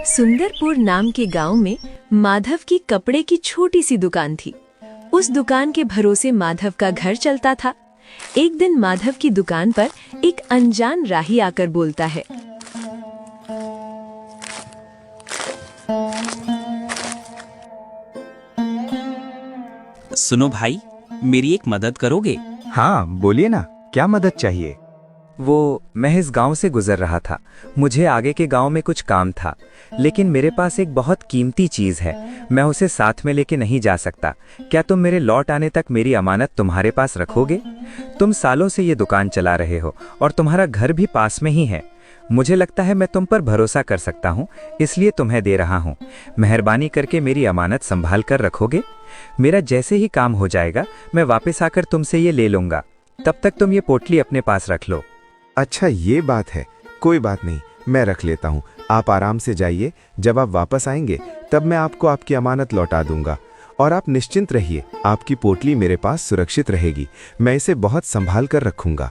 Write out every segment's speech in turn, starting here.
सुंदरपुर नाम के गांव में माधव की कपड़े की छोटी सी दुकान थी। उस दुकान के भरोसे माधव का घर चलता था। एक दिन माधव की दुकान पर एक अनजान राही आकर बोलता है, सुनो भाई, मेरी एक मदद करोगे? हाँ बोलिए ना, क्या मदद चाहिए? मैं इस गांव से गुजर रहा था। मुझे आगे के गांव में कुछ काम था, लेकिन मेरे पास एक बहुत कीमती चीज है। मैं उसे साथ में लेके नहीं जा सकता। क्या तुम मेरे लौट आने तक मेरी अमानत तुम्हारे पास रखोगे? तुम सालों से ये दुकान चला रहे हो और तुम्हारा घर भी पास में ही है। मुझे लगता है मैं तुम पर भरोसा कर सकता हूँ, इसलिए तुम्हें दे रहा हूँ। मेहरबानी करके मेरी अमानत संभाल कर रखोगे? मेरा जैसे ही काम हो जाएगा मैं वापस आकर तुमसे ये ले लूंगा। तब तक तुम ये पोटली अपने पास रख लो। अच्छा ये बात है, कोई बात नहीं, मैं रख लेता हूँ। आप आराम से जाइए, जब आप वापस आएंगे तब मैं आपको आपकी अमानत लौटा दूंगा। और आप निश्चिंत रहिए, आपकी पोटली मेरे पास सुरक्षित रहेगी। मैं इसे बहुत संभाल कर रखूंगा।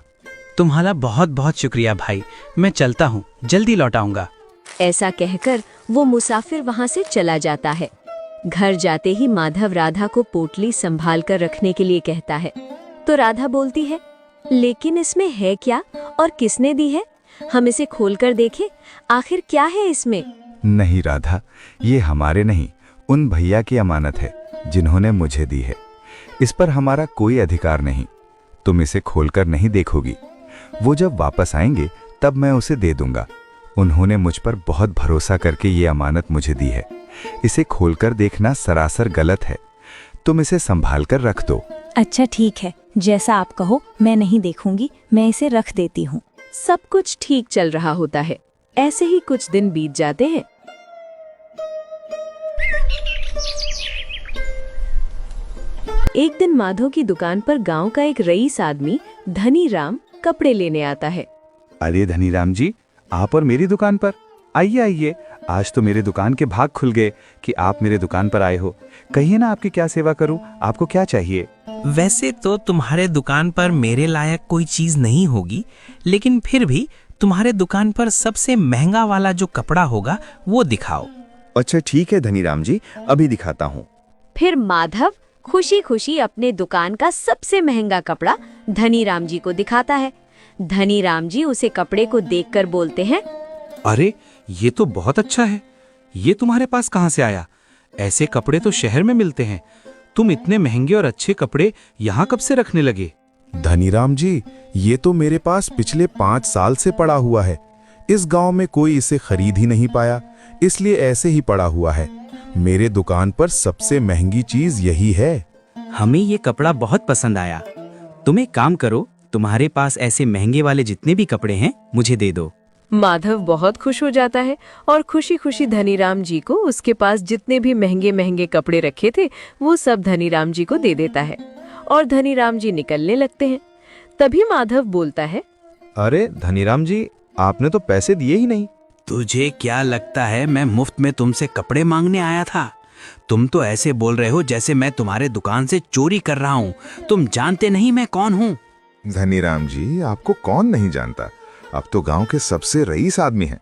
तुम्हारा बहुत बहुत शुक्रिया भाई, मैं चलता हूँ, जल्दी लौटाऊंगा। ऐसा कहकर वो मुसाफिर वहां से चला जाता है। घर जाते ही माधव राधा को पोटली संभाल कर रखने के लिए कहता है, तो राधा बोलती है, लेकिन इसमें है क्या और किसने दी है? हम इसे खोलकर देखें, आखिर क्या है इसमें? नहीं राधा, ये हमारे नहीं, उन भैया की अमानत है जिन्होंने मुझे दी है। इस पर हमारा कोई अधिकार नहीं। तुम इसे खोलकर नहीं देखोगी। वो जब वापस आएंगे तब मैं उसे दे दूंगा। उन्होंने मुझ पर बहुत भरोसा करके ये अमानत मुझे दी है। इसे खोलकर देखना सरासर गलत है। तुम इसे संभाल कर रख दो। अच्छा ठीक है, जैसा आप कहो, मैं नहीं देखूंगी, मैं इसे रख देती हूँ। सब कुछ ठीक चल रहा होता है। ऐसे ही कुछ दिन बीत जाते हैं। एक दिन माधव की दुकान पर गांव का एक रईस आदमी धनी राम कपड़े लेने आता है। अरे धनीराम जी, आप और मेरी दुकान पर आइए आइए। आज तो मेरे दुकान के भाग खुल गए कि आप मेरे दुकान पर आए हो। कहिए ना, आपकी क्या सेवा करूं? आपको क्या चाहिए? वैसे तो तुम्हारे दुकान पर मेरे लायक कोई चीज नहीं होगी, लेकिन फिर भी तुम्हारे दुकान पर सबसे महंगा वाला जो कपड़ा होगा वो दिखाओ। अच्छा ठीक है धनीराम जी, अभी दिखाता हूँ। फिर माधव खुशी खुशी अपने दुकान का सबसे महंगा कपड़ा धनीराम जी को दिखाता है। धनीराम जी उसे कपड़े को देखकर बोलते हैं, अरे ये तो बहुत अच्छा है। ये तुम्हारे पास कहाँ से आया? ऐसे कपड़े तो शहर में मिलते हैं। तुम इतने महंगे और अच्छे कपड़े यहाँ कब से रखने लगे? धनीराम जी, ये तो मेरे पास पिछले 5 साल से पड़ा हुआ है। इस गांव में कोई इसे खरीद ही नहीं पाया, इसलिए ऐसे ही पड़ा हुआ है। मेरे दुकान पर सबसे महंगी चीज यही है। हमें ये कपड़ा बहुत पसंद आया। तुम एक काम करो, तुम्हारे पास ऐसे महंगे वाले जितने भी कपड़े हैं मुझे दे दो। माधव बहुत खुश हो जाता है और खुशी खुशी धनीराम जी को उसके पास जितने भी महंगे महंगे कपड़े रखे थे वो सब धनीराम जी को दे देता है और धनीराम जी निकलने लगते हैं। तभी माधव बोलता है, अरे धनीराम जी, आपने तो पैसे दिए ही नहीं। तुझे क्या लगता है मैं मुफ्त में तुमसे कपड़े मांगने आया था? तुम तो ऐसे बोल रहे हो जैसे मैं तुम्हारे दुकान से चोरी कर रहा हूँ। तुम जानते नहीं मैं कौन हूँ। धनीराम जी, आपको कौन नहीं जानता, आप तो गांव के सबसे रईस आदमी हैं।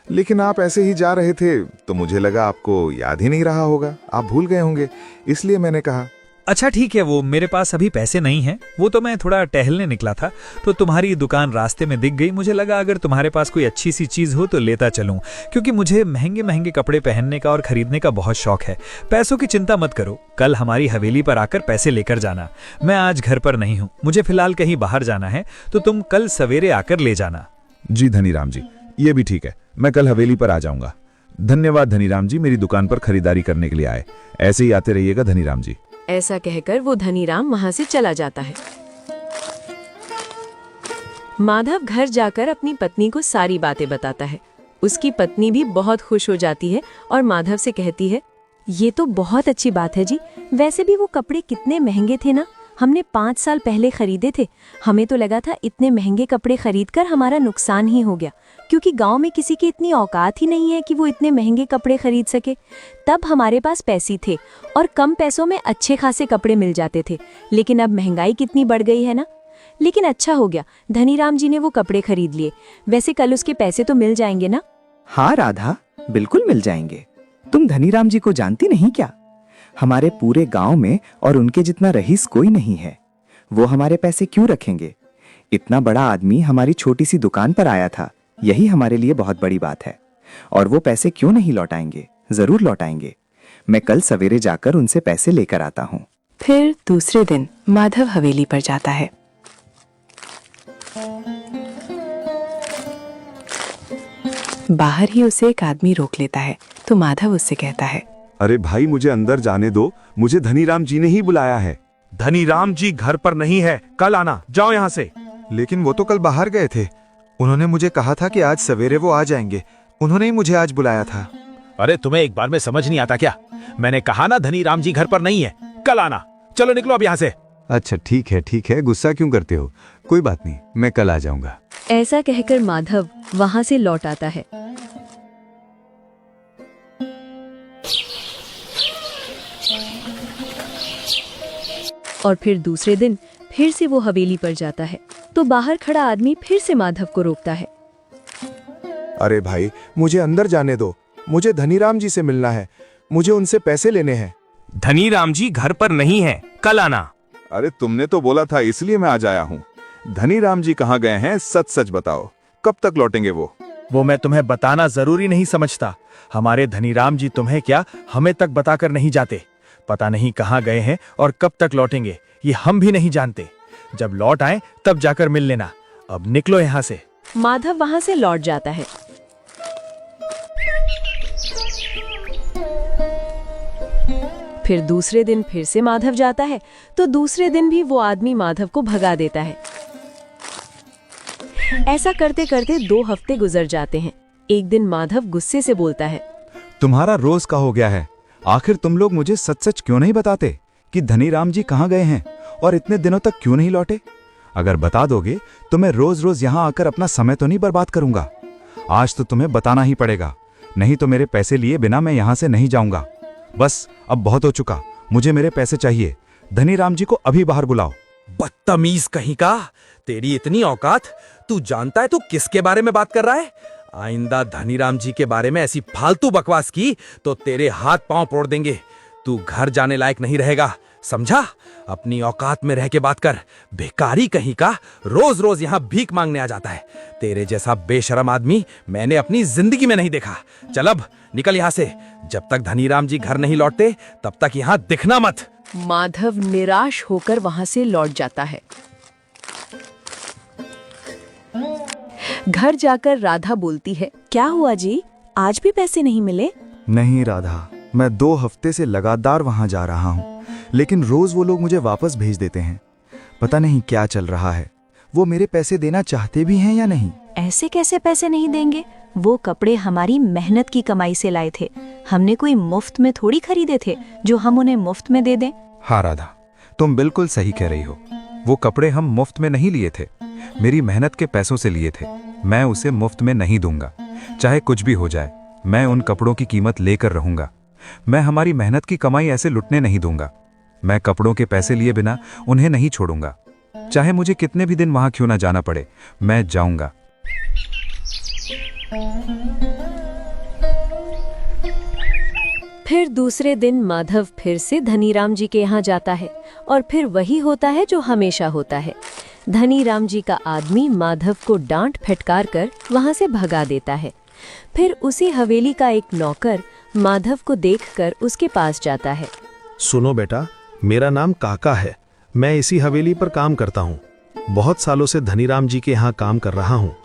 लेकिन आप ऐसे ही जा रहे थे तो मुझे लगा आपको याद ही नहीं रहा होगा, आप भूल गए होंगे, इसलिए मैंने कहा। अच्छा ठीक है, वो मेरे पास अभी पैसे नहीं हैं। वो तो मैं थोड़ा टहलने निकला था तो तुम्हारी दुकान रास्ते में दिख गई। मुझे लगा अगर तुम्हारे पास कोई अच्छी सी चीज हो तो लेता चलूं, क्योंकि मुझे महंगे महंगे कपड़े पहनने का और खरीदने का बहुत शौक है। पैसों की चिंता मत करो, कल हमारी हवेली पर आकर पैसे लेकर जाना। मैं आज घर पर नहीं हूँ, मुझे फिलहाल कहीं बाहर जाना है, तो तुम कल सवेरे आकर ले जाना। जी धनीराम जी, ये भी ठीक है, मैं कल हवेली पर आ जाऊंगा। धन्यवाद धनीराम जी, मेरी दुकान पर खरीदारी करने के लिए आए। ऐसे ही आते रहिएगा धनीराम जी। ऐसा कहकर वो धनीराम वहां से चला जाता है। माधव घर जाकर अपनी पत्नी को सारी बातें बताता है। उसकी पत्नी भी बहुत खुश हो जाती है और माधव से कहती है, ये तो बहुत अच्छी बात है जी। वैसे भी वो कपड़े कितने महंगे थे ना, हमने 5 साल पहले खरीदे थे। हमें तो लगा था इतने महंगे कपड़े खरीदकर हमारा नुकसान ही हो गया, क्योंकि गांव में किसी की इतनी औकात ही नहीं है कि वो इतने महंगे कपड़े खरीद सके। तब हमारे पास पैसे थे और कम पैसों में अच्छे खासे कपड़े मिल जाते थे, लेकिन अब महंगाई कितनी बढ़ गई है ना। लेकिन अच्छा हो गया, धनीराम जी ने वो कपड़े खरीद लिए। वैसे कल उसके पैसे तो मिल जाएंगे ना? हाँ राधा, बिल्कुल मिल जाएंगे। तुम धनीराम जी को जानती नहीं क्या? हमारे पूरे गांव में और उनके जितना रईस कोई नहीं है। वो हमारे पैसे क्यों रखेंगे? इतना बड़ा आदमी हमारी छोटी सी दुकान पर आया था, यही हमारे लिए बहुत बड़ी बात है। और वो पैसे क्यों नहीं लौटाएंगे? जरूर लौटाएंगे। मैं कल सवेरे जाकर उनसे पैसे लेकर आता हूँ। फिर दूसरे दिन माधव हवेली पर जाता है। बाहर ही उसे एक आदमी रोक लेता है तो माधव उससे कहता है, अरे भाई, मुझे अंदर जाने दो, मुझे धनीराम जी ने ही बुलाया है। धनीराम जी घर पर नहीं है, कल आना, जाओ यहाँ से। लेकिन वो तो कल बाहर गए थे। उन्होंने मुझे कहा था कि आज सवेरे वो आ जाएंगे। उन्होंने ही मुझे आज बुलाया था। अरे तुम्हें एक बार में समझ नहीं आता क्या? मैंने कहा ना धनीराम जी घर पर नहीं है, कल आना। चलो निकलो अब यहाँ से। अच्छा ठीक है, गुस्सा क्यों करते हो? कोई बात नहीं, मैं कल आ जाऊंगा। ऐसा कहकर माधव वहां से लौट आता है। और फिर दूसरे दिन फिर से वो हवेली पर जाता है तो बाहर खड़ा आदमी फिर से माधव को रोकता है। अरे भाई, मुझे अंदर जाने दो, मुझे धनीराम जी से मिलना है, मुझे उनसे पैसे लेने हैं। धनीराम जी घर पर नहीं है, कल आना। अरे तुमने तो बोला था, इसलिए मैं आज आया हूँ। धनीराम जी कहाँ गए हैं? सच सच बताओ, कब तक लौटेंगे वो मैं तुम्हें बताना जरूरी नहीं समझता। हमारे धनीराम जी तुम्हें क्या, हमें तक बताकर नहीं जाते। पता नहीं कहाँ गए हैं और कब तक लौटेंगे, ये हम भी नहीं जानते। जब लौट आए तब जाकर मिल लेना। अब निकलो यहाँ से। माधव वहां से लौट जाता है। फिर दूसरे दिन फिर से माधव जाता है तो दूसरे दिन भी वो आदमी माधव को भगा देता है। ऐसा करते करते 2 हफ्ते गुजर जाते हैं। एक दिन माधव गुस्से से बोलता है, तुम्हारा रोज का हो गया है। आखिर तुम लोग मुझे सच सच क्यों नहीं बताते कि धनीराम जी कहाँ गए हैं और इतने दिनों तक क्यों नहीं लौटे? अगर बता दोगे तो मैं रोज रोज यहाँ आकर अपना समय तो नहीं बर्बाद करूंगा। आज तो तुम्हें बताना ही पड़ेगा, नहीं तो मेरे पैसे लिए बिना मैं यहाँ से नहीं जाऊंगा। बस अब बहुत हो चुका, मुझे मेरे पैसे चाहिए। धनीराम जी को अभी बाहर बुलाओ। बदतमीज कहीं का, तेरी इतनी औकात? तू जानता है तू किसके बारे में बात कर रहा है? आइंदा धनीराम जी के बारे में ऐसी फालतू बकवास की तो तेरे हाथ पांव तोड़ देंगे। तू घर जाने लायक नहीं रहेगा, समझा? अपनी औकात में रह के बात कर। भिखारी कहीं का, रोज रोज यहाँ भीख मांगने आ जाता है। तेरे जैसा बेशरम आदमी मैंने अपनी जिंदगी में नहीं देखा। चल अब निकल यहाँ से। जब तक धनीराम जी घर नहीं लौटते तब तक यहाँ दिखना मत। माधव निराश होकर वहां से लौट जाता है। घर जाकर राधा बोलती है, क्या हुआ जी, आज भी पैसे नहीं मिले? नहीं राधा, मैं 2 हफ्ते से लगातार वहां जा रहा हूँ, लेकिन रोज वो लोग मुझे वापस भेज देते हैं। पता नहीं क्या चल रहा है। वो मेरे पैसे देना चाहते भी हैं या नहीं? ऐसे कैसे पैसे नहीं देंगे? वो कपड़े हमारी मेहनत की कमाई से लाए थे। हमने कोई मुफ्त में थोड़ी खरीदे थे जो हम उन्हें मुफ्त में दे दें। हाँ राधा, तुम बिल्कुल सही कह रही हो। वो कपड़े हम मुफ्त में नहीं लिए थे, मेरी मेहनत के पैसों से लिए थे। मैं उसे मुफ्त में नहीं दूंगा, चाहे कुछ भी हो जाए। मैं उन कपड़ों की कीमत लेकर रहूंगा। मैं हमारी मेहनत की कमाई ऐसे लुटने नहीं दूंगा। मैं कपड़ों के पैसे लिए बिना उन्हें नहीं छोड़ूंगा। चाहे मुझे कितने भी दिन वहां क्यों ना जाना पड़े, मैं जाऊंगा। फिर दूसरे दिन माधव फिर से धनीराम जी के यहाँ जाता है और फिर वही होता है जो हमेशा होता है। धनीराम जी का आदमी माधव को डांट फटकार कर वहां से भगा देता है। फिर उसी हवेली का एक नौकर माधव को देखकर उसके पास जाता है। सुनो बेटा, मेरा नाम काका है। मैं इसी हवेली पर काम करता हूँ। बहुत सालों से धनीराम जी के यहाँ काम कर रहा हूँ।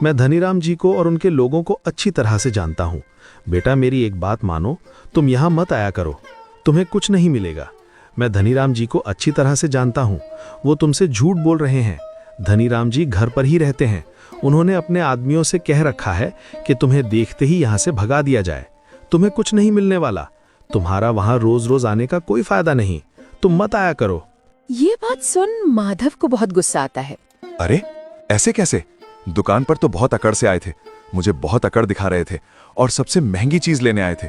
मैं धनीराम जी को और उनके लोगों को अच्छी तरह से जानता हूँ। बेटा, मेरी एक बात मानो, तुम यहाँ मत आया करो, तुम्हें कुछ नहीं मिलेगा। मैं धनीराम जी को अच्छी तरह से जानता हूँ, वो तुमसे झूठ बोल रहे हैं। धनीराम जी घर पर ही रहते हैं। उन्होंने अपने आदमियों से कह रखा है कि तुम्हें देखते ही यहाँ से भगा दिया जाए। तुम्हें कुछ नहीं मिलने वाला। तुम्हारा वहाँ रोज रोज आने का कोई फायदा नहीं। तुम मत आया करो। ये बात सुन माधव को बहुत गुस्सा आता है। अरे ऐसे कैसे? दुकान पर तो बहुत अकड़ से आए थे, मुझे बहुत अकड़ दिखा रहे थे और सबसे महंगी चीज लेने आए थे।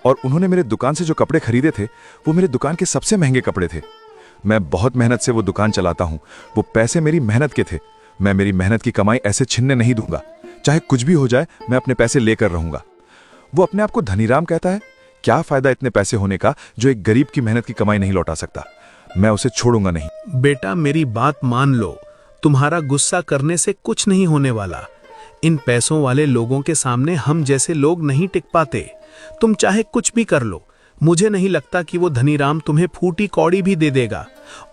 और उन्होंने मेरे दुकान से जो कपड़े खरीदे थे वो मेरे दुकान के सबसे महंगे कपड़े थे। मैं बहुत मेहनत से वो दुकान चलाता हूँ। वो पैसे मेरी मेहनत के थे। मैं मेरी मेहनत की कमाई ऐसे छिनने नहीं दूंगा। चाहे कुछ भी हो जाए, मैं अपने पैसे लेकर रहूंगा। वो अपने आप को धनीराम कहता है। क्या फायदा इतने पैसे होने का जो एक गरीब की मेहनत की कमाई नहीं लौटा सकता। मैं उसे छोड़ूंगा नहीं। बेटा मेरी बात मान लो, तुम्हारा गुस्सा करने से कुछ नहीं होने वाला। इन पैसों वाले लोगों के सामने हम जैसे लोग नहीं टिक पाते। तुम चाहे कुछ भी कर लो, मुझे नहीं लगता कि वो धनीराम तुम्हें फूटी कौड़ी भी दे देगा।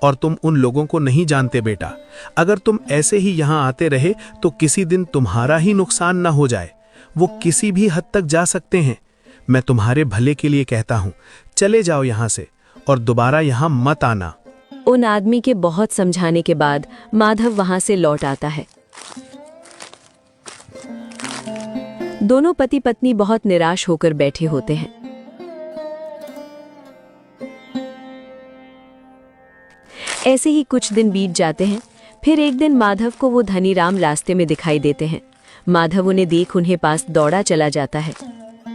और तुम उन लोगों को नहीं जानते बेटा। अगर तुम ऐसे ही यहाँ आते रहे तो किसी दिन तुम्हारा ही नुकसान न हो जाए। वो किसी भी हद तक जा सकते हैं। मैं तुम्हारे भले के लिए कहता हूँ, चले जाओ यहाँ से और दोबारा यहाँ मत आना। उन आदमी के बहुत समझाने के बाद माधव वहां से लौट आता है। दोनों पति पत्नी बहुत निराश होकर बैठे होते हैं। ऐसे ही कुछ दिन बीत जाते हैं। फिर एक दिन माधव को वो धनीराम रास्ते में दिखाई देते हैं। माधव उन्हें देख उन्हें पास दौड़ा चला जाता है।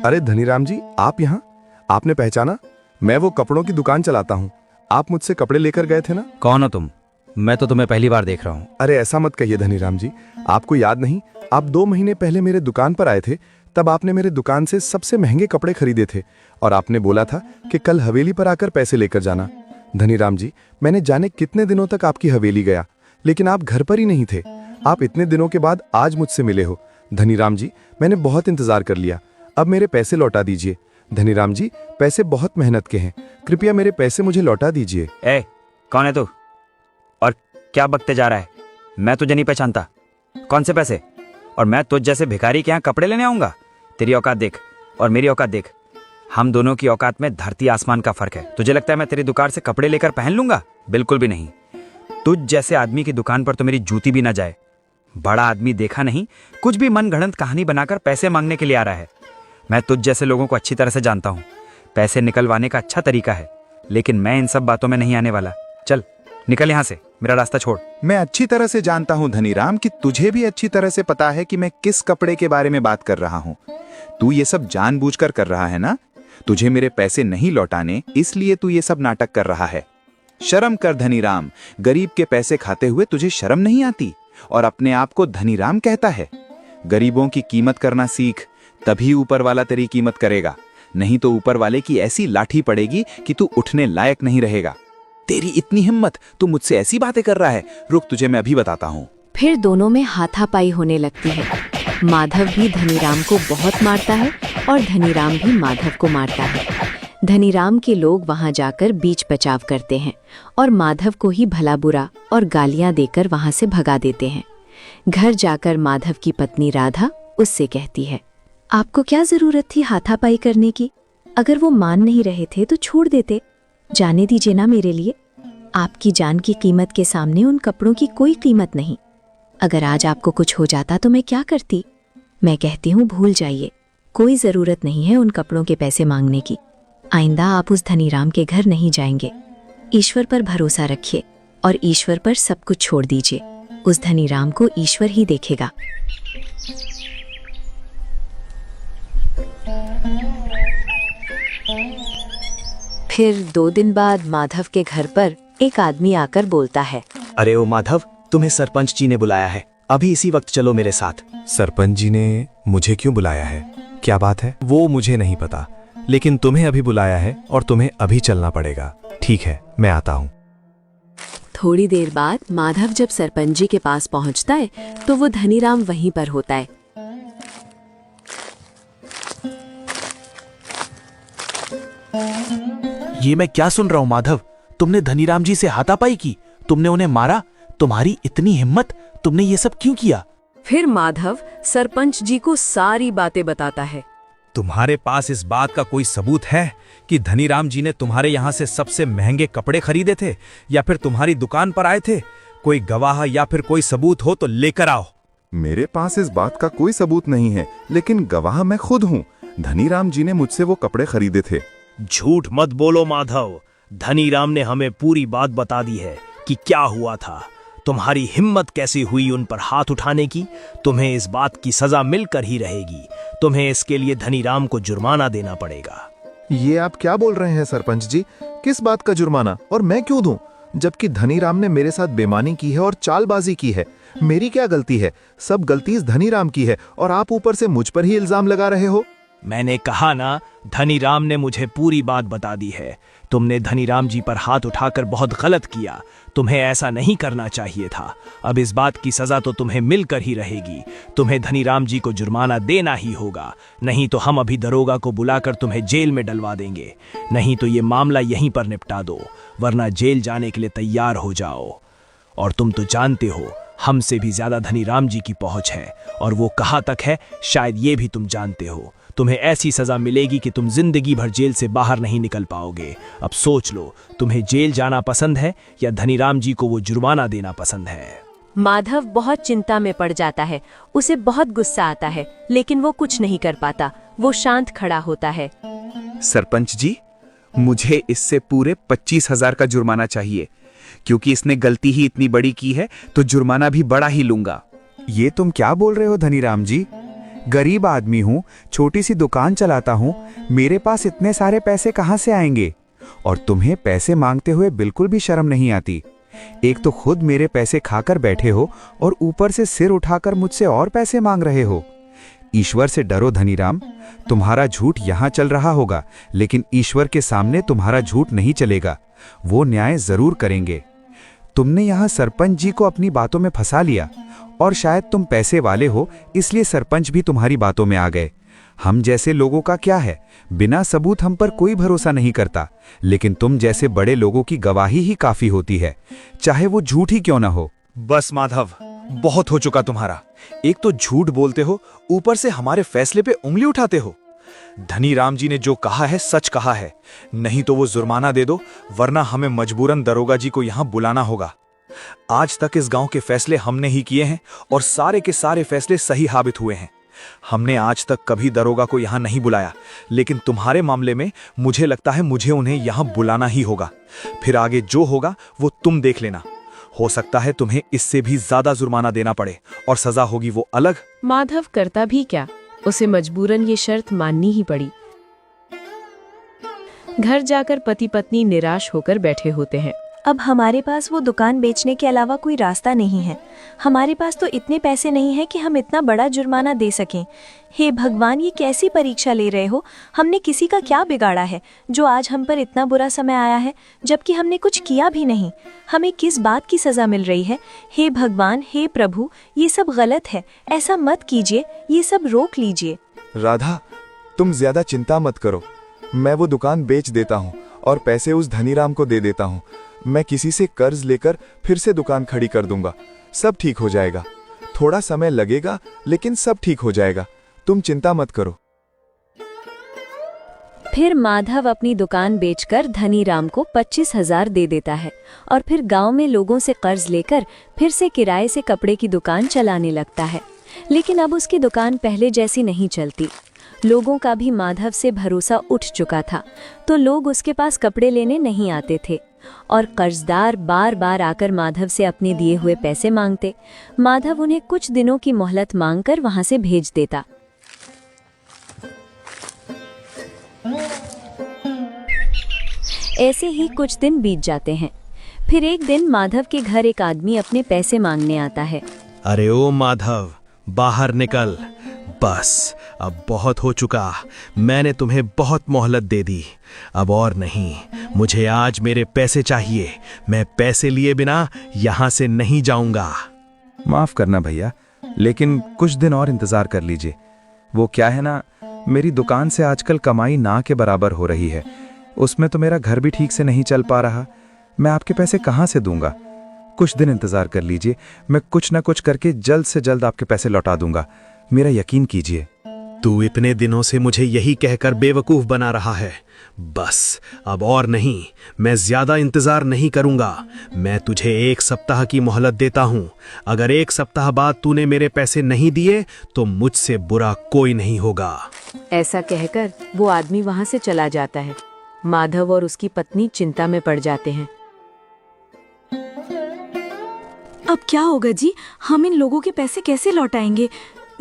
अरे धनीराम जी, आप यहाँ? आपने पहचाना? मैं वो कपड़ों की दुकान चलाता हूँ। आप मुझसे कपड़े लेकर गए थे ना? कौन हो तुम? मैं तो तुम्हें पहली बार देख रहा हूँ। अरे ऐसा मत कहिए धनीराम जी, आपको याद नहीं? आप 2 महीने पहले मेरे दुकान पर आए थे। तब आपने मेरे दुकान से सबसे महंगे कपड़े खरीदे थे और आपने बोला था कि कल हवेली पर आकर पैसे लेकर जाना। धनीराम जी, मैंने जाने कितने दिनों तक आपकी हवेली गया, लेकिन आप घर पर ही नहीं थे। आप इतने दिनों के बाद आज मुझसे मिले हो। धनीराम जी, मैंने बहुत इंतजार कर लिया। अब मेरे पैसे लौटा दीजिए। धनीराम जी, पैसे बहुत मेहनत के हैं, कृपया मेरे पैसे मुझे लौटा दीजिए। ए, कौन है तू और क्या बकते जा रहा है? मैं तुझे नहीं पहचानता। कौन से पैसे? और मैं तुझ जैसे भिखारी के यहाँ कपड़े लेने आऊंगा? तेरी औकात देख और मेरी औकात देख। हम दोनों की औकात में धरती आसमान का फर्क है। तुझे लगता है मैं तेरी दुकान से कपड़े लेकर पहन लूंगा? बिल्कुल भी नहीं। तुझ जैसे आदमी की दुकान पर तो मेरी जूती भी ना जाए। बड़ा आदमी देखा नहीं, कुछ भी मन गढ़ंत कहानी बनाकर पैसे मांगने के लिए आ रहा है। मैं तुझ जैसे लोगों को अच्छी तरह से जानता हूँ। पैसे निकलवाने का अच्छा तरीका है, लेकिन मैं इन सब बातों में नहीं आने वाला। चल निकल यहाँ से, मेरा रास्ता छोड़। मैं अच्छी तरह से जानता हूं धनीराम कि तुझे भी अच्छी तरह से पता है कि मैं किस कपड़े के बारे में बात कर रहा हूं। तू ये सब जानबूझकर कर रहा है ना? तुझे मेरे पैसे नहीं लौटाने, इसलिए तू ये सब नाटक कर रहा है। शर्म कर धनीराम, गरीब के पैसे खाते हुए तुझे शर्म नहीं आती और अपने आप को धनीराम कहता है। गरीबों की कीमत करना सीख, तभी ऊपर वाला तेरी कीमत करेगा। नहीं तो ऊपर वाले की ऐसी लाठी पड़ेगी कि तू उठने लायक नहीं रहेगा। तेरी इतनी हिम्मत, तू मुझसे ऐसी बातें कर रहा है? रुक, तुझे मैं अभी बताता हूँ। फिर दोनों में हाथापाई होने लगती है। माधव भी धनीराम को बहुत मारता है और धनीराम भी माधव को मारता है। धनीराम के लोग वहां जाकर बीच बचाव करते हैं और माधव को ही भला बुरा और गालियां देकर वहां से भगा देते हैं। घर जाकर माधव की पत्नी राधा उससे कहती है, आपको क्या जरूरत थी हाथापाई करने की? अगर वो मान नहीं रहे थे तो छोड़ देते। जाने दीजिए ना मेरे लिए। आपकी जान की कीमत के सामने उन कपड़ों की कोई कीमत नहीं। अगर आज आपको कुछ हो जाता तो मैं क्या करती? मैं कहती हूँ भूल जाइए, कोई जरूरत नहीं है उन कपड़ों के पैसे मांगने की। आइंदा आप उस धनीराम के घर नहीं जाएंगे। ईश्वर पर भरोसा रखिए और ईश्वर पर सब कुछ छोड़ दीजिए। उस धनीराम को ईश्वर ही देखेगा। फिर 2 दिन बाद माधव के घर पर एक आदमी आकर बोलता है, अरे ओ माधव, तुम्हें सरपंच जी ने बुलाया है। अभी इसी वक्त चलो मेरे साथ। सरपंच जी ने मुझे क्यों बुलाया है? क्या बात है? वो मुझे नहीं पता, लेकिन तुम्हें अभी बुलाया है और तुम्हें अभी चलना पड़ेगा। ठीक है, मैं आता हूँ। थोड़ी देर बाद माधव जब सरपंच जी के पास पहुंचता है तो वो धनीराम वहीं पर होता है। ये मैं क्या सुन रहा हूँ माधव? तुमने धनीराम जी से हाथापाई की? तुमने उन्हें मारा? तुम्हारी इतनी हिम्मत, तुमने ये सब क्यों किया? फिर माधव सरपंच जी को सारी बातें बताता है। तुम्हारे पास इस बात का कोई सबूत है कि धनीराम जी ने तुम्हारे यहाँ से सबसे महंगे कपड़े खरीदे थे या फिर तुम्हारी दुकान पर आए थे? कोई गवाह या फिर कोई सबूत हो तो लेकर आओ। मेरे पास इस बात का कोई सबूत नहीं है, लेकिन गवाह मैं खुद हूँ। धनीराम जी ने मुझसे वो कपड़े खरीदे थे। झूठ मत बोलो माधव, धनीराम ने हमें पूरी बात बता दी है कि क्या हुआ था। तुम्हारी हिम्मत कैसी हुई उन पर हाथ उठाने की? तुम्हें इस बात की सजा मिलकर ही रहेगी। तुम्हें इसके लिए धनीराम को जुर्माना देना पड़ेगा। ये आप क्या बोल रहे हैं सरपंच जी? किस बात का जुर्माना और मैं क्यों दूं? जबकि धनीराम ने मेरे साथ बेईमानी की है और चालबाजी की है। मेरी क्या गलती है? सब गलती इस धनीराम की है और आप ऊपर से मुझ पर ही इल्जाम लगा रहे हो। मैंने कहा ना, धनीराम ने मुझे पूरी बात बता दी है। तुमने धनीराम जी पर हाथ उठाकर बहुत गलत किया। तुम्हें ऐसा नहीं करना चाहिए था। अब इस बात की सजा तो तुम्हें मिलकर ही रहेगी। तुम्हें धनीराम जी को जुर्माना देना ही होगा, नहीं तो हम अभी दरोगा को बुलाकर तुम्हें जेल में डलवा देंगे। नहीं तो ये मामला यहीं पर निपटा दो, वरना जेल जाने के लिए तैयार हो जाओ। और तुम तो जानते हो, हमसे भी ज्यादा धनीराम जी की पहुंच है, और वो कहाँ तक है शायद ये भी तुम जानते हो। तुम्हें ऐसी सजा मिलेगी कि तुम जिंदगी भर जेल से बाहर नहीं निकल पाओगे। अब सोच लो, तुम्हें जेल जाना पसंद है या धनीराम जी को वो जुर्माना देना पसंद है? माधव बहुत चिंता में पड़ जाता है। उसे बहुत गुस्सा आता है, लेकिन वो कुछ नहीं कर पाता। वो शांत खड़ा होता है। सरपंच जी, मुझे इससे पूरे 25,000 का जुर्माना चाहिए, क्योंकि इसने गलती ही इतनी बड़ी की है तो जुर्माना भी बड़ा ही लूंगा। ये तुम क्या बोल रहे हो धनीराम जी? गरीब आदमी हूँ, छोटी सी दुकान चलाता हूँ, मेरे पास इतने सारे पैसे कहाँ से आएंगे? और तुम्हें पैसे मांगते हुए बिल्कुल भी शर्म नहीं आती। एक तो खुद मेरे पैसे खाकर बैठे हो और ऊपर से सिर उठाकर मुझसे और पैसे मांग रहे हो। ईश्वर से डरो धनीराम। तुम्हारा झूठ यहाँ चल रहा होगा, लेकिन ईश्वर के सामने तुम्हारा झूठ नहीं चलेगा। वो न्याय जरूर करेंगे। तुमने यहाँ सरपंच जी को अपनी बातों में फंसा लिया, और शायद तुम पैसे वाले हो इसलिए सरपंच भी तुम्हारी बातों में आ गए। हम जैसे लोगों का क्या है, बिना सबूत हम पर कोई भरोसा नहीं करता, लेकिन तुम जैसे बड़े लोगों की गवाही ही काफी होती है, चाहे वो झूठ ही क्यों ना हो। बस माधव, बहुत हो चुका तुम्हारा। एक तो झूठ बोलते हो, ऊपर से हमारे फैसले पे उंगली उठाते हो। धनीराम जी ने जो कहा है सच कहा है। नहीं तो वो जुर्माना दे दो, वरना हमें मजबूरन दरोगा जी को यहां बुलाना होगा। आज तक इस गांव के फैसले हमने ही किए हैं और सारे के सारे फैसले सही साबित हुए हैं। हमने आज तक कभी दरोगा को यहां नहीं बुलाया, लेकिन तुम्हारे मामले में मुझे लगता है मुझे उन्हें यहां बुलाना ही होगा। फिर आगे जो होगा वो तुम देख लेना। हो सकता है तुम्हें इससे भी ज्यादा जुर्माना देना पड़े और सजा होगी वो अलग। माधव करता भी क्या, उसे मजबूरन ये शर्त माननी ही पड़ी। घर जाकर पति पत्नी निराश होकर बैठे होते हैं। अब हमारे पास वो दुकान बेचने के अलावा कोई रास्ता नहीं है। हमारे पास तो इतने पैसे नहीं है कि हम इतना बड़ा जुर्माना दे सकें। हे भगवान, ये कैसी परीक्षा ले रहे हो? हमने किसी का क्या बिगाड़ा है जो आज हम पर इतना बुरा समय आया है, जबकि हमने कुछ किया भी नहीं? हमें किस बात की सजा मिल रही है? हे भगवान, हे प्रभु, ये सब गलत है। ऐसा मत कीजिए, ये सब रोक लीजिए। राधा, तुम ज्यादा चिंता मत करो। मैं वो दुकान बेच देता हूँ और पैसे उस धनीराम को दे देता हूँ। मैं किसी से कर्ज लेकर फिर से दुकान खड़ी कर दूंगा। सब ठीक हो जाएगा। थोड़ा समय लगेगा, लेकिन सब ठीक हो जाएगा। तुम चिंता मत करो। फिर माधव अपनी दुकान बेचकर धनीराम को 25,000 दे देता है और फिर गांव में लोगों से कर्ज लेकर फिर से किराए से कपड़े की दुकान चलाने लगता है। लेकिन अब उसकी दुकान पहले जैसी नहीं चलती। लोगों का भी माधव से भरोसा उठ चुका था, तो लोग उसके पास कपड़े लेने नहीं आते थे और कर्जदार बार बार आकर माधव से अपने दिए हुए पैसे मांगते। माधव उन्हें कुछ दिनों की मोहलत मांगकर वहां से भेज देता। ऐसे ही कुछ दिन बीत जाते हैं। फिर एक दिन माधव के घर एक आदमी अपने पैसे मांगने आता है। अरे ओ माधव, बाहर निकल। बस अब बहुत हो चुका। मैंने तुम्हें बहुत मोहलत दे दी, अब और नहीं। मुझे आज मेरे पैसे चाहिए। मैं पैसे लिए बिना यहाँ से नहीं जाऊंगा। माफ करना भैया, लेकिन कुछ दिन और इंतजार कर लीजिए। वो क्या है ना, मेरी दुकान से आजकल कमाई ना के बराबर हो रही है। उसमें तो मेरा घर भी ठीक से नहीं चल पा रहा। मैं आपके पैसे कहाँ से दूंगा? कुछ दिन इंतजार कर लीजिए, मैं कुछ ना कुछ करके जल्द से जल्द आपके पैसे लौटा दूंगा। मेरा यकीन कीजिए। तू इतने दिनों से मुझे यही कहकर बेवकूफ बना रहा है। बस अब और नहीं, मैं ज्यादा इंतजार नहीं करूंगा। मैं तुझे 1 सप्ताह की मोहलत देता हूं। अगर 1 सप्ताह बाद तूने मेरे पैसे नहीं दिए तो मुझसे बुरा कोई नहीं होगा। ऐसा कहकर वो आदमी वहां से चला जाता है। माधव और उसकी पत्नी चिंता में पड़ जाते हैं। अब क्या होगा जी? हम इन लोगों के पैसे कैसे लौटाएंगे?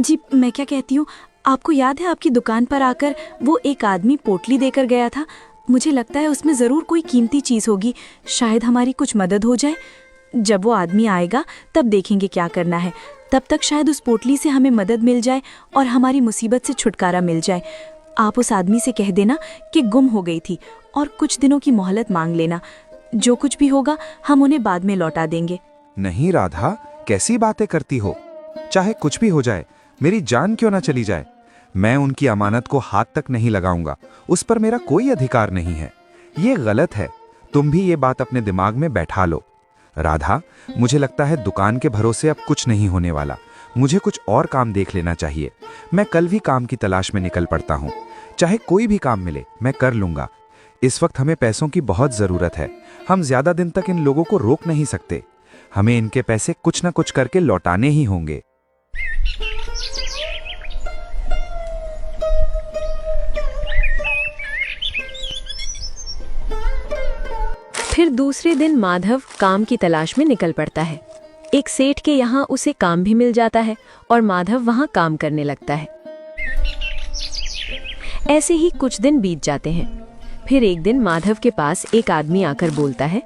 जी मैं क्या कहती हूँ, आपको याद है आपकी दुकान पर आकर वो एक आदमी पोटली देकर गया था? मुझे लगता है उसमें जरूर कोई कीमती चीज होगी, शायद हमारी कुछ मदद हो जाए। जब वो आदमी आएगा तब देखेंगे क्या करना है। तब तक शायद उस पोटली से हमें मदद मिल जाए और हमारी मुसीबत से छुटकारा मिल जाए। आप उस आदमी से कह देना कि गुम हो गई थी और कुछ दिनों की मोहलत मांग लेना। जो कुछ भी होगा हम उन्हें बाद में लौटा देंगे। नहीं राधा, कैसी बातें करती हो? चाहे कुछ भी हो जाए, मेरी जान क्यों ना चली जाए, मैं उनकी अमानत को हाथ तक नहीं लगाऊंगा। उस पर मेरा कोई अधिकार नहीं है। ये गलत है। तुम भी ये बात अपने दिमाग में बैठा लो। राधा, मुझे लगता है दुकान के भरोसे अब कुछ नहीं होने वाला। मुझे कुछ और काम देख लेना चाहिए। मैं कल भी काम की तलाश में निकल पड़ता हूँ। चाहे कोई भी काम मिले मैं कर लूंगा। इस वक्त हमें पैसों की बहुत जरूरत है। हम ज्यादा दिन तक इन लोगों को रोक नहीं सकते। हमें इनके पैसे कुछ न कुछ करके लौटाने ही होंगे। फिर दूसरे दिन माधव काम की तलाश में निकल पड़ता है। एक सेठ के यहाँ उसे काम भी मिल जाता है और माधव वहाँ काम करने लगता है। ऐसे ही कुछ दिन बीत जाते हैं। फिर एक दिन माधव के पास एक आदमी आकर बोलता है,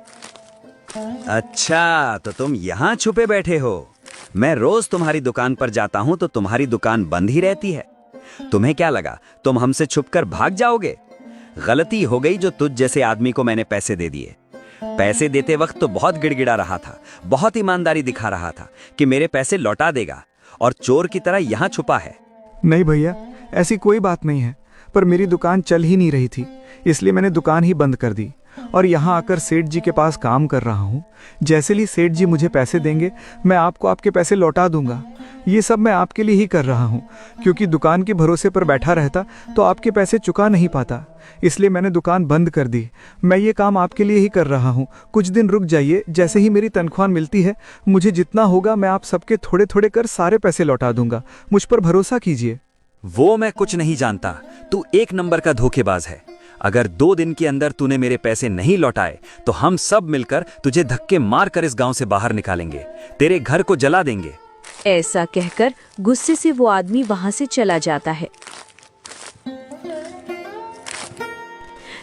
अच्छा, तो तुम यहाँ छुपे बैठे हो। मैं रोज तुम्हारी दुकान पर जाता हूँ तो तुम्हारी दुकान बंद ही रहती है। तुम्हें क्या लगा तुम हमसे छुपकर भाग जाओगे? गलती हो गई जो तुझ जैसे आदमी को मैंने पैसे दे दिए। पैसे देते वक्त तो बहुत गिड़गिड़ा रहा था, बहुत ईमानदारी दिखा रहा था कि मेरे पैसे लौटा देगा, और चोर की तरह यहाँ छुपा है। नहीं भैया, ऐसी कोई बात नहीं है, पर मेरी दुकान चल ही नहीं रही थी, इसलिए मैंने दुकान ही बंद कर दी और यहाँ आकर सेठ जी के पास काम कर रहा हूँ। जैसे ही सेठ जी मुझे पैसे देंगे मैं आपको आपके पैसे लौटा दूंगा। ये सब मैं आपके लिए ही कर रहा हूँ, क्योंकि दुकान के भरोसे पर बैठा रहता तो आपके पैसे चुका नहीं पाता, इसलिए मैंने दुकान बंद कर दी। मैं ये काम आपके लिए ही कर रहा हूँ। कुछ दिन रुक जाइए, जैसे ही मेरी तनख्वाह मिलती है मुझे जितना होगा मैं आप सबके थोड़े थोड़े कर सारे पैसे लौटा दूंगा। मुझ पर भरोसा कीजिए। वो मैं कुछ नहीं जानता, तू एक नंबर का धोखेबाज है। अगर 2 दिन के अंदर तूने मेरे पैसे नहीं लौटाए तो हम सब मिलकर तुझे धक्के मारकर इस गांव से बाहर निकालेंगे, तेरे घर को जला देंगे। ऐसा कहकर गुस्से से वो आदमी वहां से चला जाता है।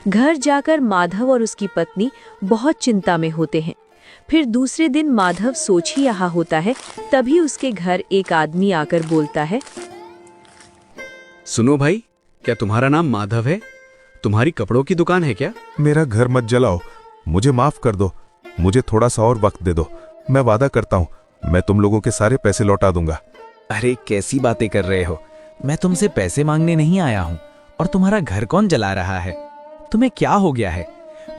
घर जाकर माधव और उसकी पत्नी बहुत चिंता में होते हैं। फिर दूसरे दिन माधव सोच ही रहा होता है, तभी उसके घर एक आदमी आकर बोलता है, सुनो भाई, क्या तुम्हारा नाम माधव है? तुम्हारी कपड़ों की दुकान है क्या? मेरा घर मत जलाओ, मुझे माफ कर दो। मुझे थोड़ा सा और वक्त दे दो। मैं वादा करता हूँ मैं तुम लोगों के सारे पैसे लौटा दूंगा। अरे कैसी बातें कर रहे हो? मैं तुमसे पैसे मांगने नहीं आया हूँ। और तुम्हारा घर कौन जला रहा है? तुम्हें क्या हो गया है?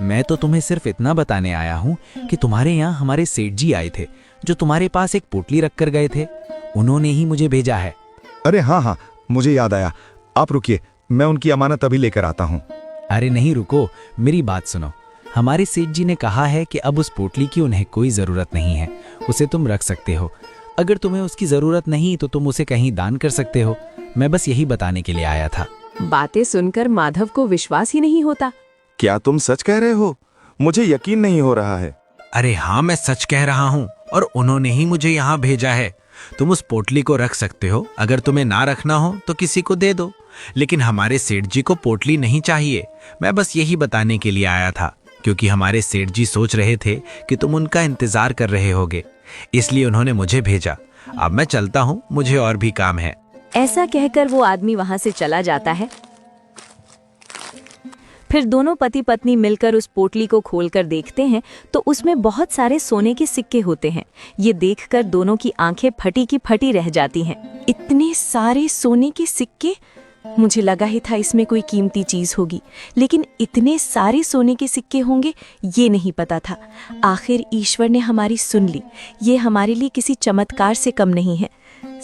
मैं तो तुम्हें सिर्फ इतना बताने आया हूँ कि तुम्हारे यहाँ हमारे सेठ जी आए थे, जो तुम्हारे पास एक पोटली रख कर गए थे। उन्होंने ही मुझे भेजा है। अरे हाँ, मुझे याद आया। आप रुकिए, मैं उनकी अमानत अभी लेकर आता हूँ। अरे नहीं, रुको, मेरी बात सुनो। हमारे सेठ जी ने कहा है कि अब उस पोटली की उन्हें कोई जरूरत नहीं है, उसे तुम रख सकते हो। अगर तुम्हें उसकी जरूरत नहीं तो तुम उसे कहीं दान कर सकते हो। मैं बस यही बताने के लिए आया था। बातें सुनकर माधव को विश्वास ही नहीं होता। क्या तुम सच कह रहे हो? मुझे यकीन नहीं हो रहा है। अरे हाँ, मैं सच कह रहा हूँ और उन्होंने ही मुझे यहाँ भेजा है। तुम उस पोटली को रख सकते हो। अगर तुम्हें ना रखना हो तो किसी को दे दो, लेकिन हमारे सेठ जी को पोटली नहीं चाहिए। मैं बस यही बताने के लिए आया था, क्योंकि हमारे सेठ जी सोच रहे थे कि तुम उनका इंतजार कर रहे होगे, इसलिए उन्होंने मुझे भेजा। अब मैं चलता हूँ, मुझे और भी काम है। ऐसा कहकर वो आदमी वहां से चला जाता है। फिर दोनों पति पत्नी मिलकर उस पोटली को खोलकर देखते हैं तो उसमें बहुत सारे सोने के सिक्के होते हैं। ये देखकर दोनों की आंखें फटी की फटी रह जाती हैं। इतने सारे सोने के सिक्के! मुझे लगा ही था इसमें कोई कीमती चीज होगी, लेकिन इतने सारे सोने के सिक्के होंगे ये नहीं पता था। आखिर ईश्वर ने हमारी सुन ली। ये हमारे लिए किसी चमत्कार से कम नहीं है।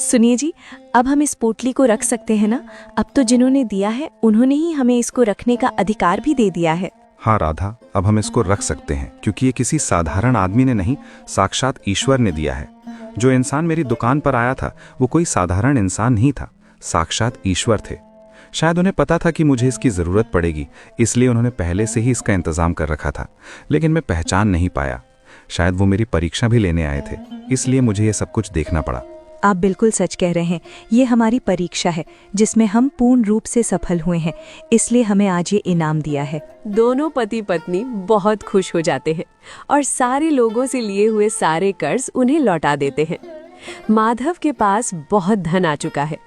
सुनिए जी, अब हम इस पोटली को रख सकते हैं ना? अब तो जिन्होंने दिया है उन्होंने ही हमें इसको रखने का अधिकार भी दे दिया है। हाँ राधा, अब हम इसको रख सकते हैं, क्योंकि ये किसी साधारण आदमी ने नहीं, साक्षात ईश्वर ने दिया है। जो इंसान मेरी दुकान पर आया था वो कोई साधारण इंसान नहीं था, साक्षात ईश्वर थे। शायद उन्हें पता था कि मुझे इसकी जरूरत पड़ेगी, इसलिए उन्होंने पहले से ही इसका इंतजाम कर रखा था, लेकिन मैं पहचान नहीं पाया। शायद वो मेरी परीक्षा भी लेने आए थे, इसलिए मुझे ये सब कुछ देखना पड़ा। आप बिल्कुल सच कह रहे हैं। ये हमारी परीक्षा है जिसमें हम पूर्ण रूप से सफल हुए हैं, इसलिए हमें आज ये इनाम दिया है। दोनों पति पत्नी बहुत खुश हो जाते हैं और सारे लोगों से लिए हुए सारे कर्ज उन्हें लौटा देते हैं। माधव के पास बहुत धन आ चुका है।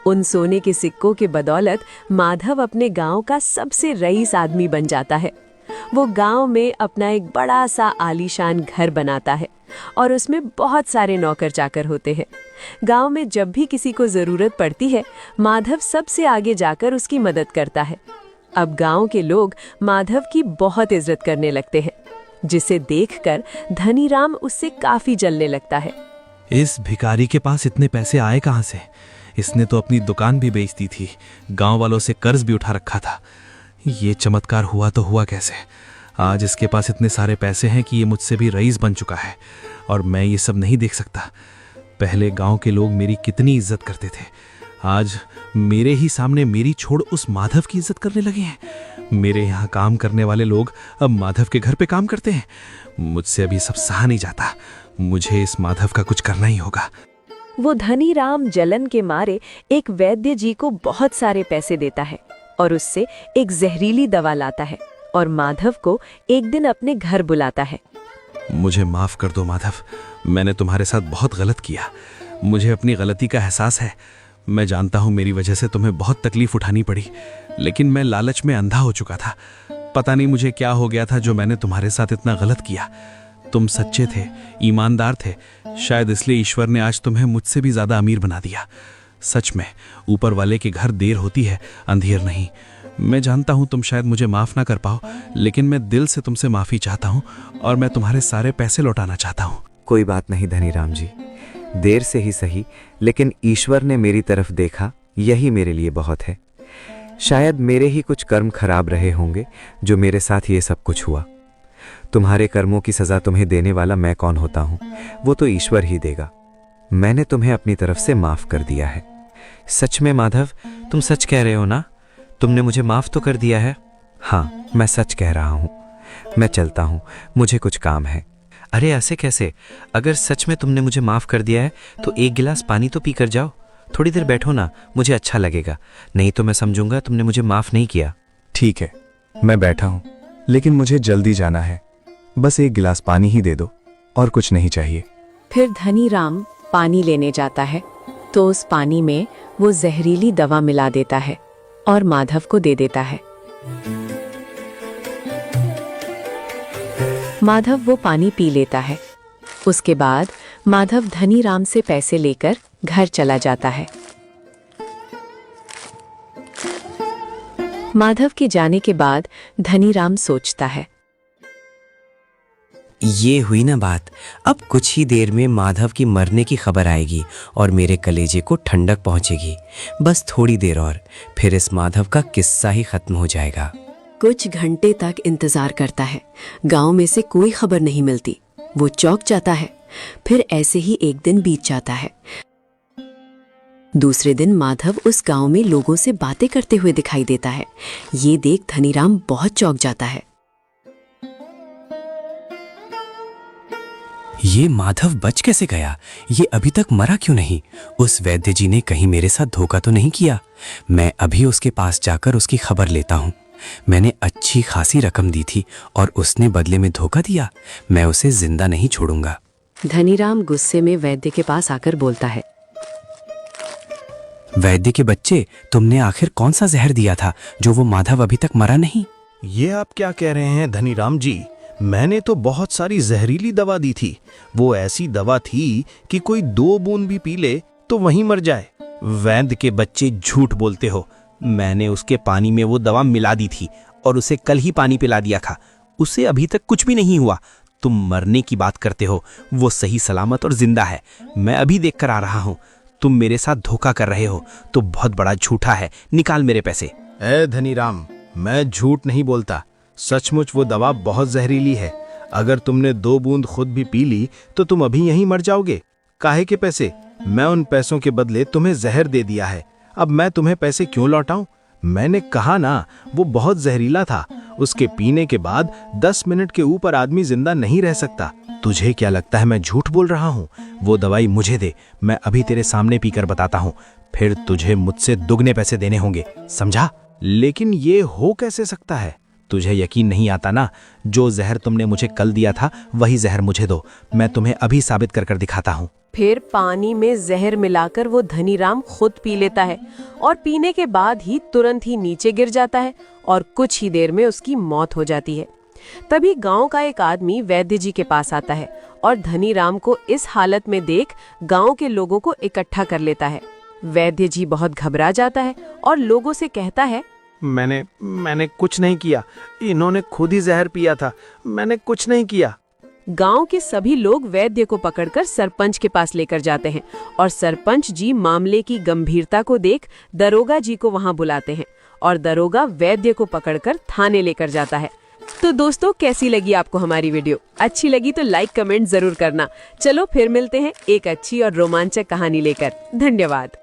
उन सोने के सिक्कों के बदौलत माधव अपने गांव का सबसे रईस आदमी बन जाता है। वो गांव में अपना एक बड़ा सा आलीशान घर बनाता है और उसमें बहुत सारे नौकर चाकर होते हैं। गांव में जब भी किसी को जरूरत पड़ती है, माधव सबसे आगे जाकर उसकी मदद करता है। अब गांव के लोग माधव की बहुत इज्जत करने लगते हैं, जिसे देखकर धनीराम उससे काफी जलने लगता है। इस भिखारी के पास इतने पैसे आए कहाँ से? इसने तो अपनी दुकान भी बेच दी थी, गांव वालों से कर्ज भी उठा रखा था। ये चमत्कार हुआ तो हुआ कैसे? आज इसके पास इतने सारे पैसे हैं कि ये मुझसे भी रईस बन चुका है और मैं ये सब नहीं देख सकता। पहले गांव के लोग मेरी कितनी इज्जत करते थे, आज मेरे ही सामने मेरी छोड़ उस माधव की इज्जत करने लगे हैं। मेरे यहाँ काम करने वाले लोग अब माधव के घर पे काम करते हैं। मुझसे अभी सब सहा नहीं जाता। मुझे इस माधव का कुछ करना ही होगा। वो धनीराम जलन के मारे एक वैद्य जी को बहुत सारे पैसे देता है और उससे एक जहरीली दवा लाता है और माधव को एक दिन अपने घर बुलाता है। मुझे माफ कर दो माधव, मैंने तुम्हारे साथ बहुत गलत किया। मुझे अपनी गलती का एहसास है। मैं जानता हूँ मेरी वजह से तुम्हें बहुत तकलीफ उठानी पड़ी, लेकिन मैं लालच में अंधा हो चुका था। पता नहीं मुझे क्या हो गया था जो मैंने तुम्हारे साथ इतना गलत किया। तुम सच्चे थे, ईमानदार थे, शायद इसलिए ईश्वर ने आज तुम्हें मुझसे भी ज्यादा अमीर बना दिया। सच में ऊपर वाले के घर देर होती है, अंधेर नहीं। मैं जानता हूं तुम शायद मुझे माफ ना कर पाओ, लेकिन मैं दिल से तुमसे माफी चाहता हूं और मैं तुम्हारे सारे पैसे लौटाना चाहता हूं। कोई बात नहीं धनीराम जी, देर से ही सही, लेकिन ईश्वर ने मेरी तरफ देखा, यही मेरे लिए बहुत है। शायद मेरे ही कुछ कर्म खराब रहे होंगे जो मेरे साथ ये सब कुछ हुआ। तुम्हारे कर्मों की सजा तुम्हें देने वाला मैं कौन होता हूं, वो तो ईश्वर ही देगा। मैंने तुम्हें अपनी तरफ से माफ कर दिया है। सच में माधव, तुम सच कह रहे हो ना? तुमने मुझे माफ तो कर दिया है? हाँ, मैं सच कह रहा हूं। मैं चलता हूं, मुझे कुछ काम है। अरे ऐसे कैसे? अगर सच में तुमने मुझे माफ कर दिया है तो एक गिलास पानी तो पी कर जाओ। थोड़ी देर बैठो ना, मुझे अच्छा लगेगा, नहीं तो मैं समझूंगा तुमने मुझे माफ नहीं किया। ठीक है, मैं बैठा हूं, लेकिन मुझे जल्दी जाना है। बस एक गिलास पानी ही दे दो, और कुछ नहीं चाहिए। फिर धनीराम पानी लेने जाता है तो उस पानी में वो जहरीली दवा मिला देता है और माधव को दे देता है। माधव वो पानी पी लेता है। उसके बाद माधव धनीराम से पैसे लेकर घर चला जाता है। माधव के जाने के बाद धनीराम सोचता है, ये हुई ना बात। अब कुछ ही देर में माधव की मरने की खबर आएगी और मेरे कलेजे को ठंडक पहुंचेगी। बस थोड़ी देर और, फिर इस माधव का किस्सा ही खत्म हो जाएगा। कुछ घंटे तक इंतजार करता है। गांव में से कोई खबर नहीं मिलती। वो चौंक जाता है। फिर ऐसे ही एक दिन बीत जाता है। दूसरे दिन माधव उस गांव में लोगों से बातें करते हुए दिखाई देता है। ये देख धनीराम बहुत चौंक जाता है। ये माधव बच कैसे गया? ये अभी तक मरा क्यों नहीं? उस वैद्य जी ने कहीं मेरे साथ धोखा तो नहीं किया? मैं अभी उसके पास जाकर उसकी खबर लेता हूँ। मैंने अच्छी खासी रकम दी थी और उसने बदले में धोखा दिया। मैं उसे जिंदा नहीं छोड़ूंगा। धनीराम गुस्से में वैद्य के पास आकर बोलता है, वैद्य के बच्चे, तुमने आखिर कौन सा जहर दिया था जो वो माधव अभी तक मरा नहीं? ये आप क्या कह रहे हैं धनीराम जी? मैंने तो बहुत सारी जहरीली दवा दी थी। वो ऐसी दवा थी कि कोई 2 बूंद भी पी ले तो वहीं मर जाए। वैद्य के बच्चे, झूठ बोलते हो। मैंने उसके पानी में वो दवा मिला दी थी और उसे कल ही पानी पिला दिया था। उसे अभी तक कुछ भी नहीं हुआ। तुम मरने की बात करते हो, वो सही सलामत और जिंदा है। मैं अभी देख कर आ रहा हूँ। तुम मेरे साथ धोखा कर रहे हो तो बहुत बड़ा झूठा है। निकाल मेरे पैसे। ए धनीराम, मैं झूठ नहीं बोलता। सचमुच वो दवा बहुत जहरीली है। अगर तुमने 2 बूंद खुद भी पी ली तो तुम अभी यहीं मर जाओगे। काहे के पैसे? मैं उन पैसों के बदले तुम्हें जहर दे दिया है। अब मैं तुम्हें पैसे क्यों लौटाऊं? मैंने कहा ना, वो बहुत जहरीला था। उसके पीने के बाद 10 मिनट के ऊपर आदमी जिंदा नहीं रह सकता। तुझे क्या लगता है मैं झूठ बोल रहा हूँ? वो दवाई मुझे दे, मैं अभी तेरे सामने पीकर बताता हूँ, फिर तुझे मुझसे दुगने पैसे देने होंगे, समझा? लेकिन ये हो कैसे सकता है? तुझे यकीन नहीं आता ना? जो जहर तुमने मुझे कल दिया था वही जहर मुझे दो, मैं तुम्हें अभी साबित कर दिखाता हूँ। फिर पानी में जहर मिलाकर वो धनीराम खुद पी लेता है और पीने के बाद ही तुरंत ही नीचे गिर जाता है और कुछ ही देर में उसकी मौत हो जाती है। तभी गांव का एक आदमी वैद्य जी के पास आता है और धनीराम को इस हालत में देख गांव के लोगों को इकट्ठा कर लेता है। वैद्य जी बहुत घबरा जाता है और लोगों से कहता है, मैंने कुछ नहीं किया, इन्होंने खुद ही जहर पिया था, मैंने कुछ नहीं किया। गांव के सभी लोग वैद्य को पकड़कर सरपंच के पास लेकर जाते हैं और सरपंच जी मामले की गंभीरता को देख दरोगा जी को वहां बुलाते हैं और दरोगा वैद्य को पकड़कर थाने लेकर जाता है। तो दोस्तों, कैसी लगी आपको हमारी वीडियो? अच्छी लगी तो लाइक कमेंट जरूर करना। चलो फिर मिलते हैं एक अच्छी और रोमांचक कहानी लेकर। धन्यवाद।